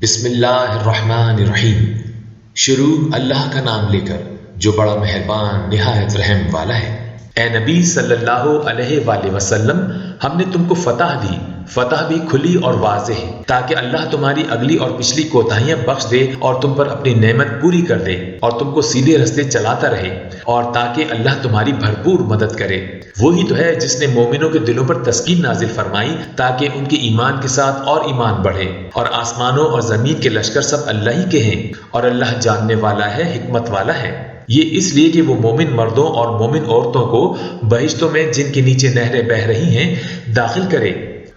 بسم اللہ الرحمن الرحیم۔ شروع اللہ کا نام لے کر جو بڑا مہربان نہایت رحم والا ہے۔ اے نبی صلی اللہ علیہ وآلہ وسلم، ہم نے تم کو فتح دی، فتح بھی کھلی اور واضح، تاکہ اللہ تمہاری اگلی اور پچھلی کوتاہیاں بخش دے اور تم پر اپنی نعمت پوری کر دے اور تم کو سیدھے رستے چلاتا رہے، اور تاکہ اللہ تمہاری بھرپور مدد کرے۔ وہی تو ہے جس نے مومنوں کے دلوں پر تسکین نازل فرمائی تاکہ ان کے ایمان کے ساتھ اور ایمان بڑھے، اور آسمانوں اور زمین کے لشکر سب اللہ ہی کے ہیں، اور اللہ جاننے والا ہے، حکمت والا ہے۔ یہ اس لیے کہ وہ مومن مردوں اور مومن عورتوں کو بہشتوں میں جن کے نیچے نہریں بہہ رہی ہیں داخل کرے،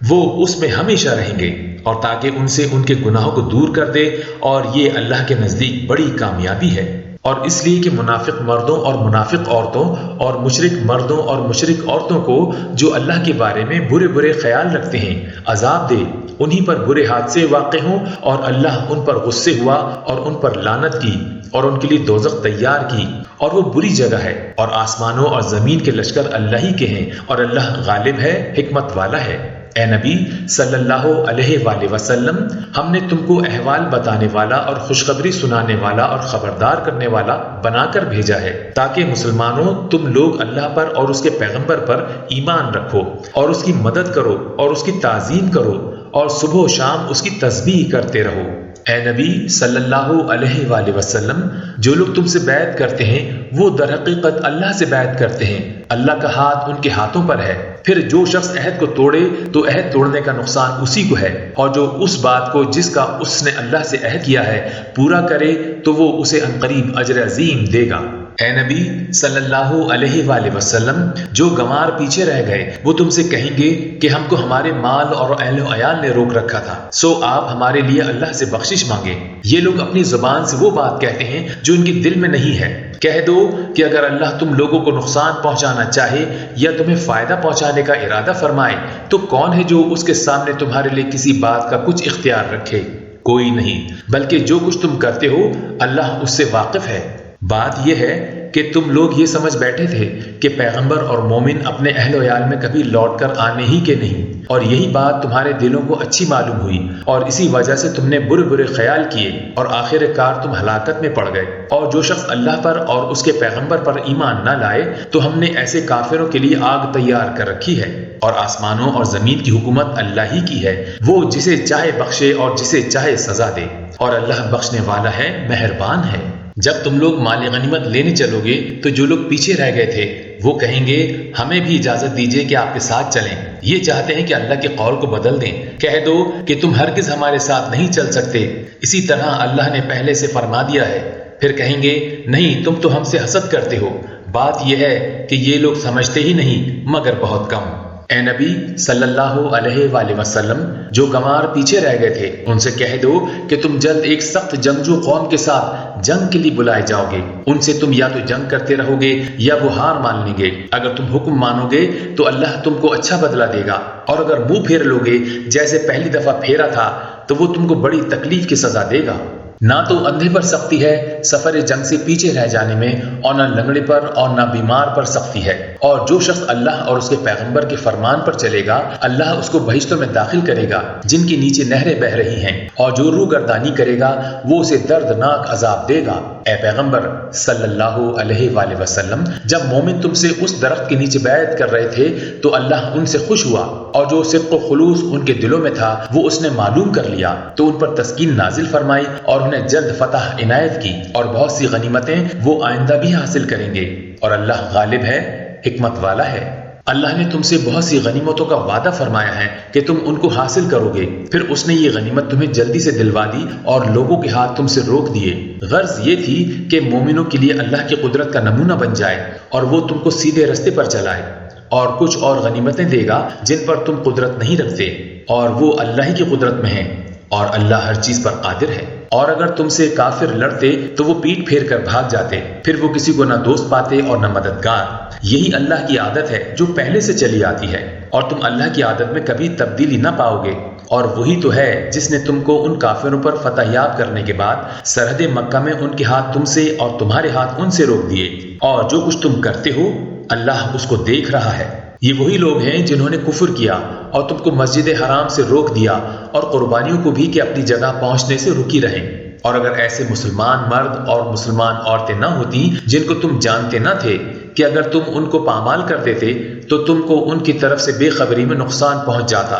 وہ اس میں ہمیشہ رہیں گے، اور تاکہ ان سے ان کے گناہوں کو دور کر دے، اور یہ اللہ کے نزدیک بڑی کامیابی ہے۔ اور اس لیے کہ منافق مردوں اور منافق عورتوں اور مشرک مردوں اور مشرک عورتوں کو جو اللہ کے بارے میں برے برے خیال رکھتے ہیں عذاب دے، انہی پر برے حادثے واقع ہوں، اور اللہ ان پر غصے ہوا اور ان پر لعنت کی اور ان کے لیے دوزخ تیار کی، اور وہ بری جگہ ہے۔ اور آسمانوں اور زمین کے لشکر اللہ ہی کے ہیں، اور اللہ غالب ہے، حکمت والا ہے۔ اے نبی صلی اللہ علیہ وآلہ وسلم، ہم نے تم کو احوال بتانے والا اور خوشخبری سنانے والا اور خبردار کرنے والا بنا کر بھیجا ہے، تاکہ مسلمانوں تم لوگ اللہ پر اور اس کے پیغمبر پر ایمان رکھو، اور اس کی مدد کرو اور اس کی تعظیم کرو، اور صبح و شام اس کی تسبیح کرتے رہو۔ اے نبی صلی اللہ علیہ وآلہ وسلم، جو لوگ تم سے بیعت کرتے ہیں وہ در حقیقت اللہ سے بیعت کرتے ہیں، اللہ کا ہاتھ ان کے ہاتھوں پر ہے۔ پھر جو شخص عہد کو توڑے تو عہد توڑنے کا نقصان اسی کو ہے، اور جو اس بات کو جس کا اس نے اللہ سے عہد کیا ہے پورا کرے تو وہ اسے عنقریب اجر عظیم دے گا۔ اے نبی صلی اللہ علیہ وآلہ وسلم، جو گنوار پیچھے رہ گئے وہ تم سے کہیں گے کہ ہم کو ہمارے مال اور اہل و عیال نے روک رکھا تھا، سو آپ ہمارے لیے اللہ سے بخشش مانگے۔ یہ لوگ اپنی زبان سے وہ بات کہتے ہیں جو ان کے دل میں نہیں ہے۔ کہہ دو کہ اگر اللہ تم لوگوں کو نقصان پہنچانا چاہے یا تمہیں فائدہ پہنچانے کا ارادہ فرمائے تو کون ہے جو اس کے سامنے تمہارے لیے کسی بات کا کچھ اختیار رکھے؟ کوئی نہیں، بلکہ جو کچھ تم کرتے ہو اللہ اس سے واقف ہے۔ بات یہ ہے کہ تم لوگ یہ سمجھ بیٹھے تھے کہ پیغمبر اور مومن اپنے اہل و عیال میں کبھی لوٹ کر آنے ہی کے نہیں، اور یہی بات تمہارے دلوں کو اچھی معلوم ہوئی، اور اسی وجہ سے تم نے برے برے خیال کیے، اور آخر کار تم ہلاکت میں پڑ گئے۔ اور جو شخص اللہ پر اور اس کے پیغمبر پر ایمان نہ لائے تو ہم نے ایسے کافروں کے لیے آگ تیار کر رکھی ہے۔ اور آسمانوں اور زمین کی حکومت اللہ ہی کی ہے، وہ جسے چاہے بخشے اور جسے چاہے سزا دے، اور اللہ بخشنے والا ہے، مہربان ہے۔ جب تم لوگ مال غنیمت لینے چلو گے تو جو لوگ پیچھے رہ گئے تھے وہ کہیں گے ہمیں بھی اجازت دیجیے کہ آپ کے ساتھ چلیں، یہ چاہتے ہیں کہ اللہ کے قول کو بدل دیں۔ کہہ دو کہ تم ہرگز ہمارے ساتھ نہیں چل سکتے، اسی طرح اللہ نے پہلے سے فرما دیا ہے۔ پھر کہیں گے نہیں، تم تو ہم سے حسد کرتے ہو۔ بات یہ ہے کہ یہ لوگ سمجھتے ہی نہیں مگر بہت کم۔ اے نبی صلی اللہ علیہ وآلہ وسلم، جو گنوار پیچھے رہ گئے تھے ان سے کہہ دو کہ تم جلد ایک سخت جنگجو قوم کے ساتھ جنگ کے لیے بلائے جاؤ گے، ان سے تم یا تو جنگ کرتے رہو گے یا وہ ہار مان لیں گے۔ اگر تم حکم مانو گے تو اللہ تم کو اچھا بدلہ دے گا، اور اگر منہ پھیر لو گے جیسے پہلی دفعہ پھیرا تھا تو وہ تم کو بڑی تکلیف کی سزا دے گا۔ نہ تو اندھے پر سختی ہے سفر جنگ سے پیچھے رہ جانے میں، اور نہ لنگڑے پر اور نہ بیمار پر سختی ہے۔ اور جو شخص اللہ اور اس کے پیغمبر کے فرمان پر چلے گا اللہ اس کو بہشتوں میں داخل کرے گا جن کے نیچے نہریں بہہ رہی ہیں، اور جو روگردانی کرے گا وہ اسے دردناک عذاب دے گا۔ اے پیغمبر صلی اللہ علیہ وآلہ وسلم، جب مومن تم سے اس درخت کے نیچے بیعت کر رہے تھے تو اللہ ان سے خوش ہوا، اور جو صدق و خلوص ان کے دلوں میں تھا وہ اس نے معلوم کر لیا، تو ان پر تسکین نازل فرمائی اور انہیں جلد فتح عنایت کی، اور بہت سی غنیمتیں وہ آئندہ بھی حاصل کریں گے، اور اللہ غالب ہے، حکمت والا ہے۔ اللہ نے تم سے بہت سی غنیمتوں کا وعدہ فرمایا ہے کہ تم ان کو حاصل کرو گے، پھر اس نے یہ غنیمت تمہیں جلدی سے دلوا دی اور لوگوں کے ہاتھ تم سے روک دیے۔ غرض یہ تھی کہ مومنوں کے لیے اللہ کی قدرت کا نمونہ بن جائے اور وہ تم کو سیدھے رستے پر چلائے، اور کچھ اور غنیمتیں دے گا جن پر تم قدرت نہیں رکھتے، اور وہ اللہ ہی کی قدرت میں ہیں، اور اللہ ہر چیز پر قادر ہے۔ اور اگر تم سے کافر لڑتے تو وہ پیٹ پھیر کر بھاگ جاتے، پھر وہ کسی کو نہ دوست پاتے اور نہ مددگار۔ یہی اللہ کی عادت ہے جو پہلے سے چلی آتی ہے، اور تم اللہ کی عادت میں کبھی تبدیلی نہ پاؤ گے۔ اور وہی تو ہے جس نے تم کو ان کافروں پر فتح یاب کرنے کے بعد سرحد مکہ میں ان کے ہاتھ تم سے اور تمہارے ہاتھ ان سے روک دیے، اور جو کچھ تم کرتے ہو اللہ اس کو دیکھ رہا ہے۔ یہ وہی لوگ ہیں جنہوں نے کفر کیا اور تم کو مسجد حرام سے روک دیا اور قربانیوں کو بھی کہ اپنی جگہ پہنچنے سے رکی رہیں۔ اور اگر ایسے مسلمان مرد اور مسلمان عورتیں نہ ہوتی جن کو تم جانتے نہ تھے کہ اگر تم ان کو پامال کر دیتے تو تم کو ان کی طرف سے بے خبری میں نقصان پہنچ جاتا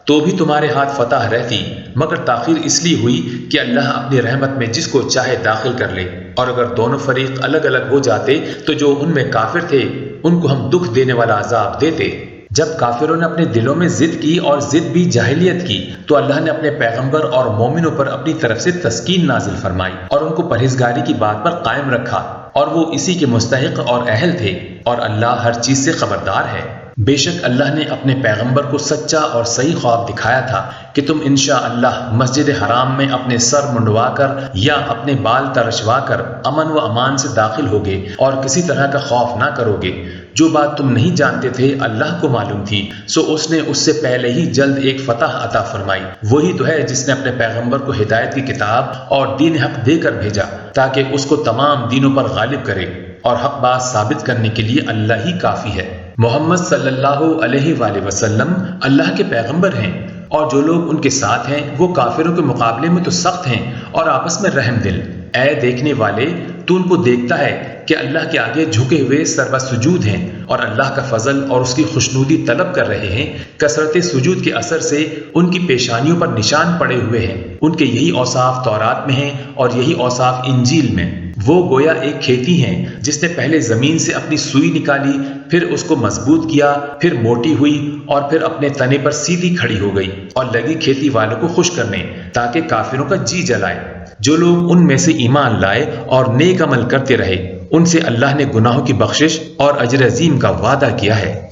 تو بھی تمہارے ہاتھ فتح رہتی، مگر تاخیر اس لیے ہوئی کہ اللہ اپنی رحمت میں جس کو چاہے داخل کر لے۔ اور اگر دونوں فریق الگ الگ ہو جاتے تو جو ان میں کافر تھے ان کو ہم دکھ دینے والا عذاب دیتے۔ جب کافروں نے اپنے دلوں میں ضد کی اور ضد بھی جاہلیت کی تو اللہ نے اپنے پیغمبر اور مومنوں پر اپنی طرف سے تسکین نازل فرمائی اور ان کو پرہیزگاری کی بات پر قائم رکھا، اور وہ اسی کے مستحق اور اہل تھے، اور اللہ ہر چیز سے خبردار ہے۔ بے شک اللہ نے اپنے پیغمبر کو سچا اور صحیح خواب دکھایا تھا کہ تم انشاءاللہ مسجد حرام میں اپنے سر منڈوا کر یا اپنے بال ترشوا کر امن و امان سے داخل ہوگے اور کسی طرح کا خوف نہ کرو گے۔ جو بات تم نہیں جانتے تھے اللہ کو معلوم تھی، سو اس نے اس سے پہلے ہی جلد ایک فتح عطا فرمائی۔ وہی تو ہے جس نے اپنے پیغمبر کو ہدایت کی کتاب اور دین حق دے کر بھیجا تاکہ اس کو تمام دینوں پر غالب کرے، اور حق بات ثابت کرنے کے لیے اللہ ہی کافی ہے۔ محمد صلی اللہ علیہ وآلہ وسلم اللہ کے پیغمبر ہیں، اور جو لوگ ان کے ساتھ ہیں وہ کافروں کے مقابلے میں تو سخت ہیں اور آپس میں رحم دل۔ اے دیکھنے والے، تو ان کو دیکھتا ہے کہ اللہ کے آگے جھکے ہوئے سربہ سجود ہیں اور اللہ کا فضل اور اس کی خوشنودی طلب کر رہے ہیں۔ کثرت سجود کے اثر سے ان کی پیشانیوں پر نشان پڑے ہوئے ہیں۔ ان کے یہی اوصاف تورات میں ہیں اور یہی اوصاف انجیل میں۔ وہ گویا ایک کھیتی ہیں جس نے پہلے زمین سے اپنی سوئی نکالی، پھر اس کو مضبوط کیا، پھر موٹی ہوئی اور پھر اپنے تنے پر سیدھی کھڑی ہو گئی اور لگی کھیتی والوں کو خوش کرنے تاکہ کافروں کا جی جلائے۔ جو لوگ ان میں سے ایمان لائے اور نیک عمل کرتے رہے ان سے اللہ نے گناہوں کی بخشش اور اجر عظیم کا وعدہ کیا ہے۔